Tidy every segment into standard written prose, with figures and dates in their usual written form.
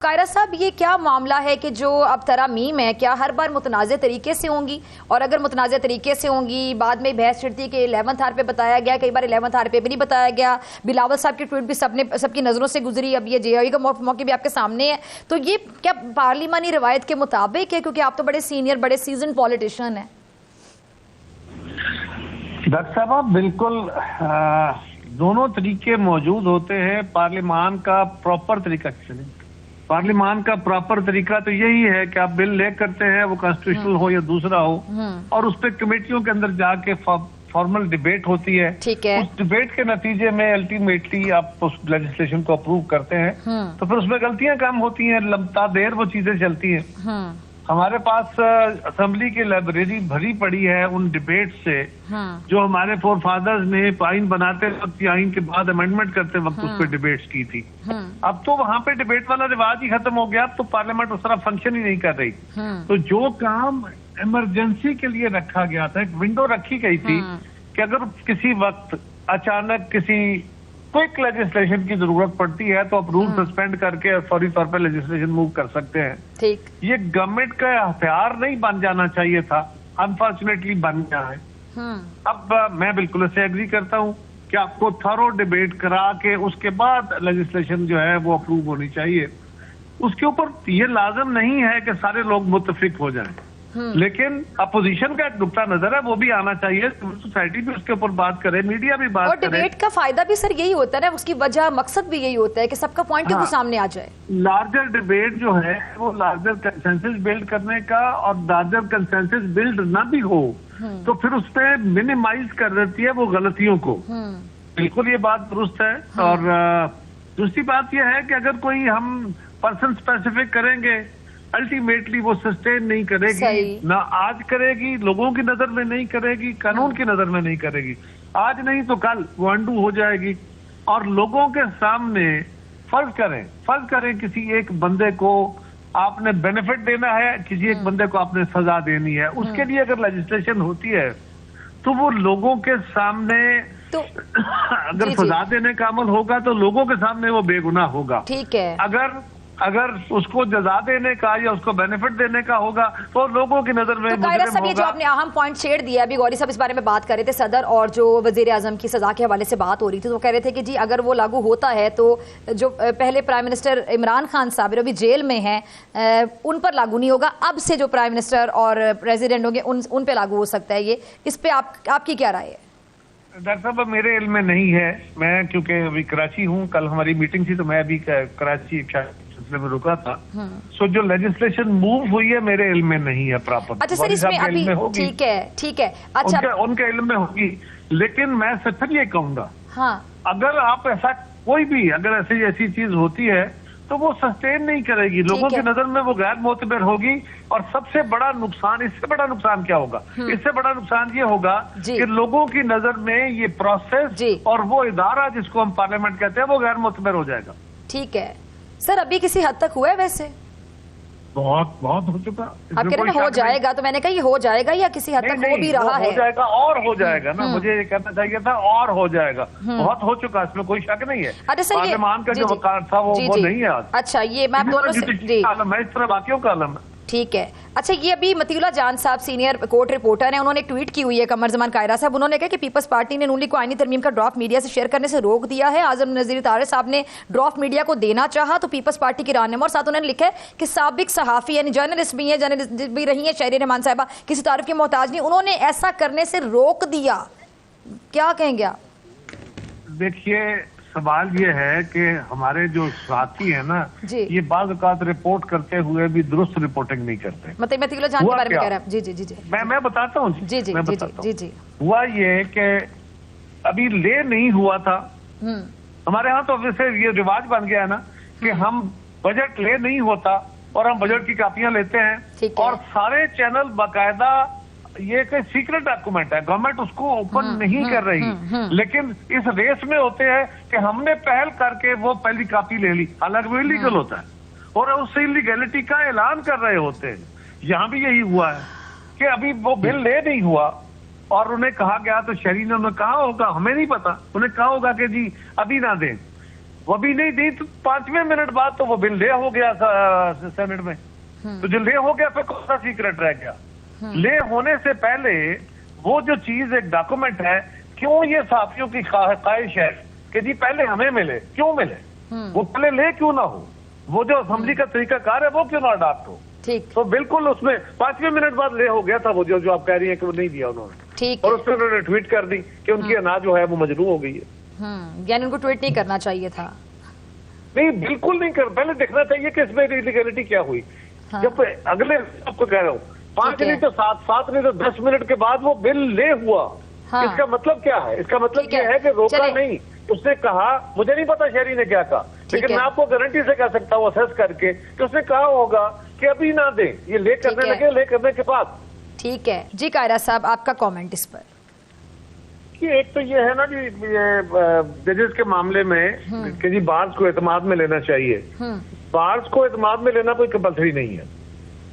कायरा साहब, ये क्या मामला है कि जो अब तरामीम है क्या हर बार मुतनाज़ तरीके से होंगी? और अगर मुतनाज़ तरीके से होंगी, बाद में बहस छिड़ती कि 11th आवर पे बताया गया, कई बार 11th आवर पे भी नहीं बताया गया। बिलावल साहब की ट्वीट भी सबकी नज़रों से गुजरी, अब ये जेआई का मौके भी आपके सामने है। तो ये क्या पार्लिमानी रवायत के मुताबिक है? क्योंकि आप तो बड़े सीनियर, बड़े सीजन पॉलिटिशियन हैं। डॉक्टर साहब, आप बिल्कुल दोनों तरीके मौजूद होते हैं। पार्लिमान का प्रॉपर तरीका पार्लिमान का प्रॉपर तरीका तो यही है कि आप बिल ले करते हैं, वो कॉन्स्टिट्यूशनल हो या दूसरा हो, और उस पर कमेटियों के अंदर जाके फॉर्मल डिबेट होती है। ठीक है। उस डिबेट के नतीजे में अल्टीमेटली आप उस लेजिस्लेशन को अप्रूव करते हैं, तो फिर उसमें गलतियां कम होती हैं, लंबता देर वो चीजें चलती हैं। हमारे पास असेंबली की लाइब्रेरी भरी पड़ी है उन डिबेट से जो हमारे फोर फादर्स ने आइन बनाते वक्त या आइन के बाद अमेंडमेंट करते वक्त उस पर डिबेट्स की थी। अब तो वहां पे डिबेट वाला रिवाज ही खत्म हो गया, अब तो पार्लियामेंट उस तरह फंक्शन ही नहीं कर रही। तो जो काम इमरजेंसी के लिए रखा गया था, एक विंडो रखी गई थी कि अगर किसी वक्त अचानक किसी क्विक लेजिस्लेशन की जरूरत पड़ती है तो आप रूल सस्पेंड करके फौरी तौर पर लेजिस्लेशन मूव कर सकते हैं। ठीक। ये गवर्नमेंट का हथियार नहीं बन जाना चाहिए था, अनफॉर्चुनेटली बन गया है। अब मैं बिल्कुल इससे एग्री करता हूँ कि आपको थॉरो डिबेट करा के उसके बाद लेजिस्लेशन जो है वो अप्रूव होनी चाहिए। उसके ऊपर ये लाजम नहीं है कि सारे लोग मुत्तफिक हो जाएं, लेकिन अपोजिशन का एक नुक्ता नजर है वो भी आना चाहिए, सोसाइटी भी उसके ऊपर बात करे, मीडिया भी बात करे। और डिबेट का फायदा भी सर यही होता है ना, उसकी वजह मकसद भी यही होता है कि सबका पॉइंट क्यों सामने आ जाए। लार्जर डिबेट जो है वो लार्जर कंसेंसस बिल्ड करने का, और लार्जर कंसेंसस बिल्ड ना भी हो तो फिर उस पर मिनिमाइज कर देती है वो गलतियों को। बिल्कुल ये बात दुरुस्त है। और दूसरी बात यह है कि अगर कोई हम पर्सन स्पेसिफिक करेंगे, अल्टीमेटली वो सस्टेन नहीं करेगी, ना आज करेगी, लोगों की नजर में नहीं करेगी, कानून की नजर में नहीं करेगी। आज नहीं तो कल वो अंडू हो जाएगी। और लोगों के सामने फर्ज करें किसी एक बंदे को आपने बेनिफिट देना है, किसी एक बंदे को आपने सजा देनी है, उसके लिए अगर लेजिस्लेशन होती है तो वो लोगों के सामने तो अगर सजा देने का अमल होगा तो लोगों के सामने वो बेगुनाह होगा। ठीक है। अगर उसको जजा देने का या उसको बेनिफिट देने का होगा तो लोगों की नजर में तो कायरा साहब, ये जो आपने अहम पॉइंट छेड़ दिया, अभी गौरी साहब इस बारे में बात कर रहे थे, सदर और जो वजीर आजम की सजा के हवाले से बात हो रही थी, तो वो कह रहे थे कि जी अगर वो लागू होता है तो जो पहले प्राइम मिनिस्टर इमरान खान साहब अभी जेल में हैं उन पर लागू नहीं होगा, अब से जो प्राइम मिनिस्टर और प्रेसिडेंट होंगे उन पर लागू हो सकता है। ये इस पे आपकी क्या राय है? डॉक्टर साहब, मेरे इल्म में नहीं है। मैं क्योंकि अभी कराची हूँ, कल हमारी मीटिंग थी तो मैं अभी कराची में रुका था। सो जो लेजिस्लेशन मूव हुई है मेरे इल्म में नहीं है प्रॉपर। अच्छा सर, इसमें अभी ठीक है। अच्छा, उनके इल्म में होगी, लेकिन मैं फिर ये कहूंगा, अगर आप ऐसा कोई भी अगर ऐसी चीज होती है तो वो सस्टेन नहीं करेगी, लोगों की नजर में वो गैर मोतबर होगी। और सबसे बड़ा नुकसान, इससे बड़ा नुकसान क्या होगा? इससे बड़ा नुकसान ये होगा कि लोगों की नजर में ये प्रोसेस और वो इदारा जिसको हम पार्लियामेंट कहते हैं वो गैर मोतबर हो जाएगा। ठीक है सर, अभी किसी हद तक हुआ है? वैसे बहुत हो चुका। आप कह रहे हैं हो जाएगा, तो मैंने कहा ये हो जाएगा या किसी हद तक हो भी रहा है? हो जाएगा और हो जाएगा ना, मुझे ये कहना चाहिए था और हो जाएगा। बहुत हो चुका, इसमें कोई शक नहीं है। पार्लियामान का जो वकार था वो नहीं है आज। अच्छा, ये मैं दोनों से मैं इस तरह बाकियों का आलम है। ठीक है। अच्छा, ये अभी मतीउल्लाह जान साहब सीनियर कोर्ट रिपोर्टर हैं, उन्होंने ट्वीट की हुई है कमर जमान कायरा साहब। उन्होंने कहा कि पीपल्स पार्टी ने नून लीग को आईनी तरमीम का ड्राफ्ट मीडिया से शेयर करने से रोक दिया है। आजम नजीर तारे साहब ने ड्राफ्ट मीडिया को देना चाहा तो पीपल्स पार्टी की रहनुमा, और साथ उन्होंने लिखा है कि साबिक सहाफी यानी जर्नलिस्ट भी हैं, जर्नलिस्ट भी रही हैं शहरी रहमान साहिबा, किसी तारीफ की मोहताज नहीं, उन्होंने ऐसा करने से रोक दिया। क्या कहेंगे आप? देखिए, सवाल ये है कि हमारे जो साथी है ना, ये बाज़ औक़ात रिपोर्ट करते हुए भी दुरुस्त रिपोर्टिंग नहीं करते। मतलब मैं जान के बारे में कह रहा हूं। जी मैं बताता हूँ। जी हुआ ये कि अभी ले नहीं हुआ था हमारे यहाँ, तो वैसे ये रिवाज बन गया है ना कि हम बजट ले नहीं होता और हम बजट की कापियां लेते हैं, और सारे चैनल बाकायदा, ये कोई सीक्रेट डॉक्यूमेंट है, गवर्नमेंट उसको ओपन नहीं कर रही, लेकिन इस रेस में होते हैं कि हमने पहल करके वो पहली कॉपी ले ली, हालांकि वो इलीगल होता है, और उस इलीगैलिटी का ऐलान कर रहे होते हैं। यहाँ भी यही हुआ है कि अभी वो बिल ले नहीं हुआ और उन्हें कहा गया, तो शहरी ने उन्हें कहा होगा, हमें नहीं पता, उन्हें कहा होगा कि जी अभी ना दें, वो भी नहीं दी तो 5वें मिनट बाद तो वो बिल ले हो गया सेनेट में। तो जो ले हो गया फिर कौन सा सीक्रेट रह गया? ले होने से पहले वो जो चीज एक डॉक्यूमेंट है, क्यों ये साथियों की ख्वाहिश है कि जी पहले हमें मिले, क्यों मिले? वो पहले ले क्यों ना हो? वो जो असेंबली का तरीकाकार है वो क्यों ना अडॉप्ट हो? ठीक। तो बिल्कुल उसमें 5वें मिनट बाद ले हो गया था वो जो आप कह रही हैं कि वो नहीं दिया उन्होंने। ठीक। और उसमें उन्होंने ट्वीट कर दी कि उनकी अनाज जो है वो मजरू हो गई है। यानी उनको ट्वीट नहीं करना चाहिए था। नहीं, बिल्कुल नहीं कर, पहले देखना चाहिए कि इसमें इलीगलिटी क्या हुई। जब अगले आपको कह रहा हूँ 5 नहीं तो 7 नहीं तो 10 मिनट के बाद वो बिल ले हुआ। इसका मतलब क्या है? इसका मतलब ये है कि रोका नहीं, उसने कहा, मुझे नहीं पता शहरी ने क्या कहा, लेकिन मैं आपको गारंटी से कह सकता हूँ असेस करके कि उसने कहा होगा कि अभी ना दें, ये ले करने लगे, ले करने के बाद। ठीक है जी कायरा साहब, आपका कमेंट इस पर? एक तो ये है ना कि जजेस के मामले में कि जी बार्स को एतमाद में लेना चाहिए। बार्स को एतमाद में लेना कोई कंपल्सरी नहीं है।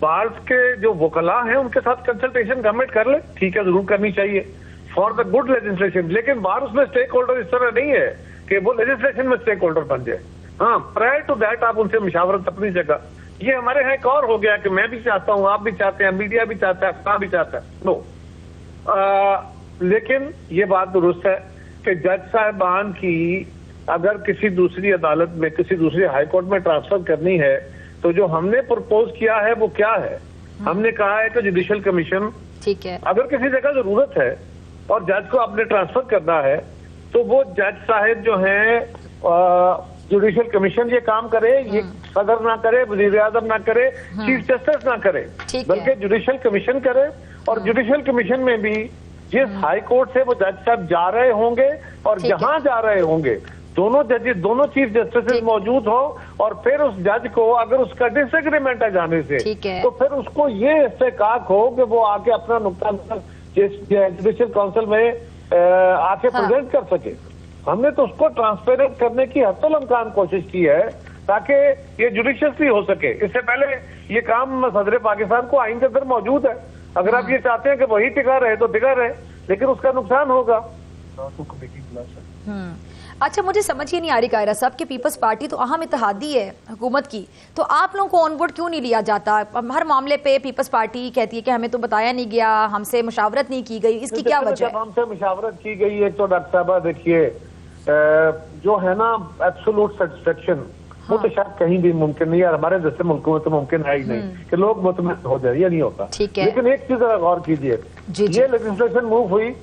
बार्स के जो वकला हैं उनके साथ कंसल्टेशन गवर्नमेंट कर ले, ठीक है, जरूर करनी चाहिए फॉर द गुड लेजिस्लेशन। लेकिन बार उसमें स्टेक होल्डर इस तरह नहीं है कि वो लेजिस्लेशन में स्टेक होल्डर बन जाए। हाँ, प्रायर टू दैट आप उनसे मुशावरत अपनी जगह। ये हमारे यहाँ एक और हो गया कि मैं भी चाहता हूँ, आप भी चाहते हैं, मीडिया भी चाहता है, अफवाह भी चाहता है। नो, लेकिन ये बात दुरुस्त है कि जज साहबान की अगर किसी दूसरी अदालत में, किसी दूसरी हाई कोर्ट में ट्रांसफर करनी है तो जो हमने प्रपोज किया है वो क्या है? हमने कहा है कि जुडिशियल कमीशन, ठीक है, अगर किसी जगह जरूरत है और जज को आपने ट्रांसफर करना है तो वो जज साहब जो हैं जुडिशियल कमीशन ये काम करे, ये सदर ना करे, वजीर आजम ना करे, चीफ जस्टिस ना करे, बल्कि जुडिशियल कमीशन करे। और जुडिशियल कमीशन में भी जिस हाई कोर्ट से वो जज साहब जा रहे होंगे और जहां जा रहे होंगे दोनों जजेस, दोनों चीफ जस्टिस मौजूद हो, और फिर उस जज को अगर उसका डिसएग्रीमेंट है जाने से तो फिर उसको ये इस्तेकाक हो कि वो आके अपना नुक्ता जुडिशियल काउंसिल में आके प्रेजेंट कर सके। हमने तो उसको ट्रांसपेरेंट करने की हत्तुल इम्कान कोशिश की है ताकि ये जुडिशियसली हो सके। इससे पहले ये काम सदर पाकिस्तान को आइन के अंदर मौजूद है। अगर आप ये चाहते हैं कि वही टिका रहे तो टिका रहे, लेकिन उसका नुकसान होगा। अच्छा, मुझे समझ ही नहीं आ रही कायरा साहब कि पीपल्स पार्टी तो अहम इत्तेहादी है हुकूमत की, तो आप लोगों को ऑन बोर्ड क्यों नहीं लिया जाता? हर मामले पे पीपल्स पार्टी कहती है कि हमें तो बताया नहीं गया, हमसे मुशावरत नहीं की गई, इसकी क्या वजह है? हमसे मुशावरत की गई है तो डॉक्टर साहब देखिए, जो है ना एब्सोल्यूट सेटिस्फेक्शन, वो तो शायद कहीं भी मुमकिन नहीं है, हमारे जैसे मुल्कों में तो मुमकिन है ही नहीं कि लोग मुतमईन हो जाए, ये नहीं होता। लेकिन एक चीज गौर कीजिए, ये लेजिस्लेशन मूव हुई,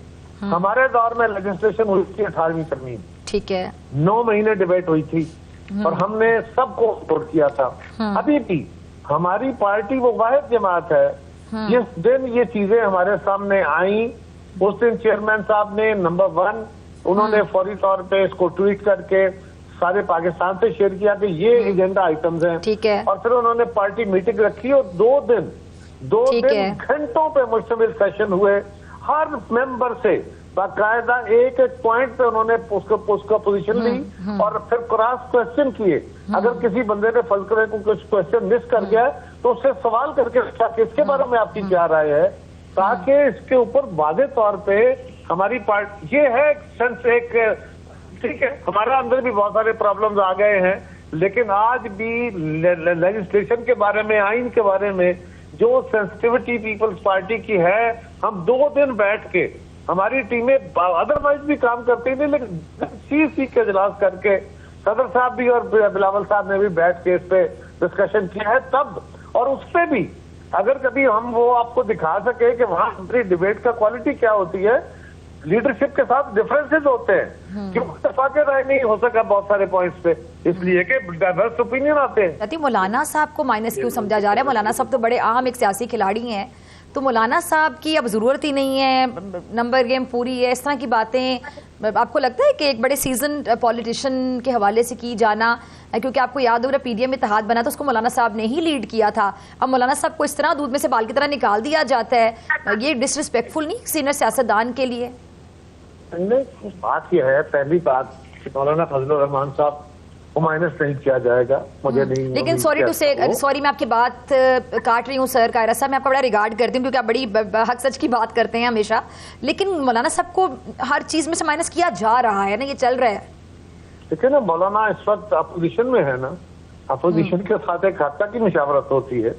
हमारे दौर में लेजिस्लेशन हुई थी 18वीं तरमीम, ठीक है, 9 महीने डिबेट हुई थी और हमने सबको सपोर्ट किया था। अभी भी हमारी पार्टी वो वाहिद जमात है जिस दिन ये चीजें हमारे सामने आई उस दिन चेयरमैन साहब ने नंबर 1 उन्होंने फौरी तौर पे इसको ट्वीट करके सारे पाकिस्तान से शेयर किया कि ये एजेंडा आइटम्स हैं, ठीक है, और फिर उन्होंने पार्टी मीटिंग रखी और 2 दिन घंटों पे मुश्तमिल सेशन हुए। हर मेंबर से बाकायदा एक पॉइंट पे उन्होंने उसका पोजीशन ली और फिर क्रॉस क्वेश्चन किए। अगर किसी बंदे ने फर्ज करें को कुछ क्वेश्चन मिस कर गया तो उससे सवाल करके रखा कि इसके बारे में आपकी क्या राय है, ताकि इसके ऊपर वाज़ेह तौर पे हमारी पार्टी, ये है एक ठीक है, हमारा अंदर भी बहुत सारे प्रॉब्लम्स आ गए हैं, लेकिन आज भी लेजिस्लेशन के बारे में, आइन के बारे में जो सेंसिटिविटी पीपल्स पार्टी की है, हम 2 दिन बैठ के, हमारी टीमें अदरवाइज भी काम करती थी, लेकिन सीसी के इजलास करके सदर साहब भी और बिलावल साहब ने भी बैठ के इस पे डिस्कशन किया है तब। और उस पे भी अगर कभी हम वो आपको दिखा सके कि वहां हमारी डिबेट का क्वालिटी क्या होती है, लीडरशिप के साथ डिफरेंसेस होते हैं, क्योंकि इत्तेफाक राय नहीं हो सका बहुत सारे पॉइंट्स पे, इसलिए कि डाइवर्स ओपिनियन आते हैं। मौलाना साहब को माइनस क्यों समझा जा रहा है? मौलाना साहब तो बड़े अहम एक सियासी खिलाड़ी हैं, तो मौलाना साहब की अब जरूरत ही नहीं है, नंबर गेम पूरी है, इस तरह की बातें आपको लगता है कि एक बड़े सीजन पॉलिटिशियन के हवाले से की जाना? क्योंकि आपको याद होगा पीडीएम इत्तेहाद बना तो उसको मौलाना साहब ने ही लीड किया था, अब मौलाना साहब को इस तरह दूध में से बाल की तरह निकाल दिया जाता है, ये डिसरिस्पेक्टफुल नहीं सीनियर सियासतदान के लिए? नहीं, बात यह है, पहली बात मौलाना फजलुर रहमान साहब को माइनस नहीं किया जाएगा, मुझे नहीं। लेकिन सॉरी टू से, सॉरी मैं आपकी बात काट रही हूँ सर, कायरा साहब मैं आपका बड़ा रिगार्ड करती हूँ क्योंकि आप बड़ी हक सच की बात करते हैं हमेशा, लेकिन मौलाना साहब को हर चीज में से माइनस किया जा रहा है ना, ये चल रहा है। देखिए ना, मौलाना इस वक्त अपोजिशन में है ना, अपोजिशन के साथ एक हद तक की मुशावरत होती है,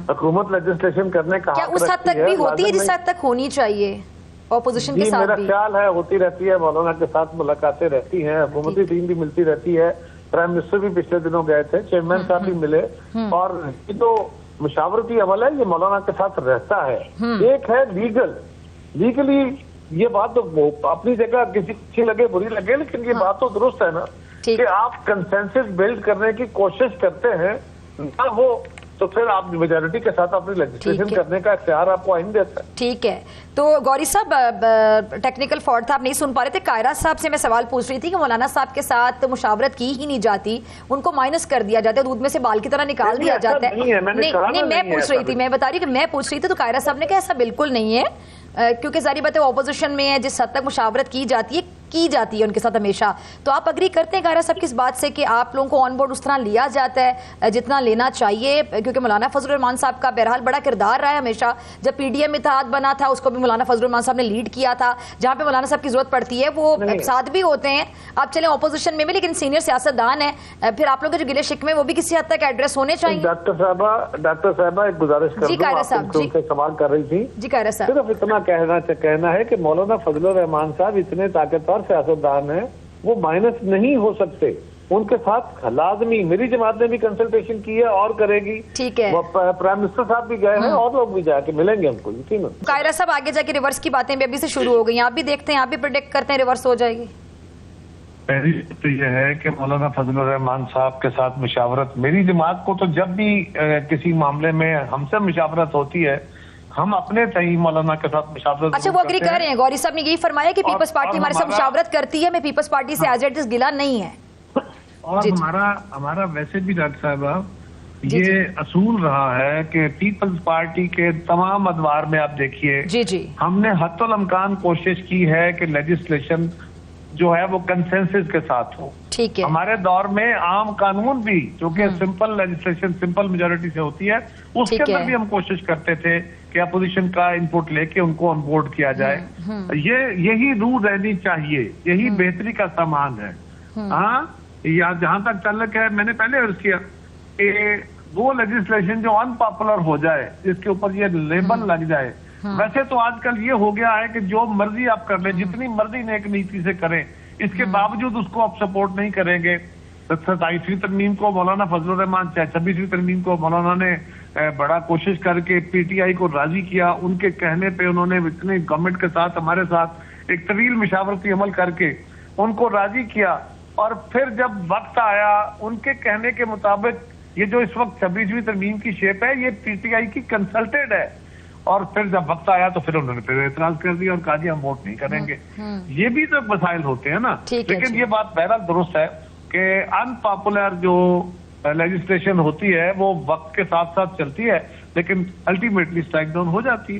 हुकूमत लेजिस्लेशन करने का क्या हक उस हद रखती तक भी होती है लाजिम जिस हद तक होनी चाहिए ऑपोजिशन के जी, साथ मेरा भी? ख्याल है होती रहती है, मौलाना के साथ मुलाकातें रहती हैं, हुकूमती टीम भी मिलती रहती है, प्राइम मिनिस्टर भी पिछले दिनों गए थे, चेयरमैन साहब भी मिले, और ये तो मुशावरती अमल है, ये मौलाना के साथ रहता है। एक है लीगली ये बात तो अपनी जगह किसी अच्छी लगे बुरी लगे, लेकिन ये बात तो दुरुस्त है ना कि आप कंसेंसस बिल्ड करने की कोशिश करते हैं ना, हो तो फिर आप मेजॉरिटी के साथ अपनी लेजिस्लेशन करने का इख्तियार आपको आइन देता है। ठीक है, तो गौरी साहब टेक्निकल फॉल्ट था, आप नहीं सुन पा रहे थे। कायरा साहब से मैं सवाल पूछ रही थी कि मौलाना साहब के साथ मुशावरत की ही नहीं जाती, उनको माइनस कर दिया जाता है, दूध में से बाल की तरह निकाल दिया जाता है। नहीं, मैं पूछ रही थी, मैं बता रही कि मैं पूछ रही थी, तो कायरा साहब ने कहा ऐसा बिल्कुल नहीं है, क्योंकि सारी बातें ऑपोजिशन में है, जिस हद तक मुशावरत की जाती है उनके साथ हमेशा। तो आप अग्री करते हैं कायरा साहब किस बात से कि आप लोगों को ऑन बोर्ड उस तरह लिया जाता है जितना लेना चाहिए? क्योंकि मौलाना फजलुर रहमान साहब का बहरहाल बड़ा किरदार रहा है हमेशा। जब पीडीएम इत्तेहाद बना था उसको भी मौलाना फजलुर रहमान साहब ने लीड किया था, जहां पे मौलाना साहब की जरूरत पड़ती है वो साथ भी होते हैं। आप चले ऑपोजिशन में भी, लेकिन सीनियर सियासतदान है, फिर आप लोग के जो गिले शिकवे वो भी किसी हद तक एड्रेस होने चाहिए। डॉक्टर साहबा एक गुजारिश कर दूं, आप उनसे सवाल कर रही थी जी कायरा साहब, सिर्फ इतना कहना है कि मौलाना फजलुर रहमान साहब इतने ताकतवर सियासतदान हैं, वो माइनस नहीं हो सकते, उनके साथ लाजमी मेरी जमात ने भी कंसल्टेशन की है और करेगी। ठीक है, प्राइम मिनिस्टर साहब भी गए हैं और लोग भी जाके मिलेंगे हमको, यकीन है। कायरा साहब आगे जाके रिवर्स की बातें भी अभी से शुरू हो गई, आप भी देखते हैं, आप भी प्रेडिक्ट करते हैं रिवर्स हो जाएगी? पहली तो यह है कि मौलाना फजलुर रहमान साहब के साथ मुशावरत, मेरी जमात को तो जब भी किसी मामले में हमसे मुशावरत होती है, हम अपने तय मौलाना के साथ मुशावरत। अच्छा, वो अग्री कर रहे हैं, गौरी साहब ने यही फरमाया कि पीपल्स पार्टी हमारे साथ मुशावरत करती है, मैं पीपल्स पार्टी से एज इट इज गिला नहीं है। और हमारा वैसे भी डॉक्टर साहब ये असूल रहा है कि पीपल्स पार्टी के तमाम अदवार में आप देखिए, जी हमने हत्तुल इम्कान कोशिश की है कि लेजिस्लेशन जो है वो कंसेंसस के साथ हो। ठीक है, हमारे दौर में आम कानून भी जो कि सिंपल लेजिस्लेशन सिंपल मेजोरिटी से होती है, उसके अंदर भी हम कोशिश करते थे कि अपोजिशन का इनपुट लेके उनको ऑन बोर्ड किया जाए। यही रूह रहनी चाहिए, यही बेहतरी का सामान है। हाँ, या जहां तक तल्लक है, मैंने पहले अर्ज किया कि वो लेजिस्लेशन जो अनपॉपुलर हो जाए, जिसके ऊपर ये लेबल लग जाए। वैसे तो आजकल ये हो गया है कि जो मर्जी आप कर ले, जितनी मर्जी नेक नीति से करें, इसके बावजूद उसको आप सपोर्ट नहीं करेंगे। 27वीं तरमीम को मौलाना फजलुर रहमान, 26वीं तरमीम को मौलाना ने बड़ा कोशिश करके पीटीआई को राजी किया, उनके कहने पे उन्होंने इतने गवर्नमेंट के साथ हमारे साथ एक तवील मुशावरती अमल करके उनको राजी किया। और फिर जब वक्त आया, उनके कहने के मुताबिक ये जो इस वक्त 26वीं तरमीम की शेप है, ये पीटीआई की कंसल्टेड है। और फिर जब वक्त आया तो फिर उन्होंने फिर एतराज कर दिया और कहा जी हम वोट नहीं करेंगे। ये भी तो मसाइल होते हैं ना। लेकिन ये बात बहरहाल दुरुस्त है कि अनपॉपुलर जो लेजिस्लेशन होती है वो वक्त के साथ साथ चलती है, लेकिन अल्टीमेटली स्ट्राइक डाउन हो जाती है।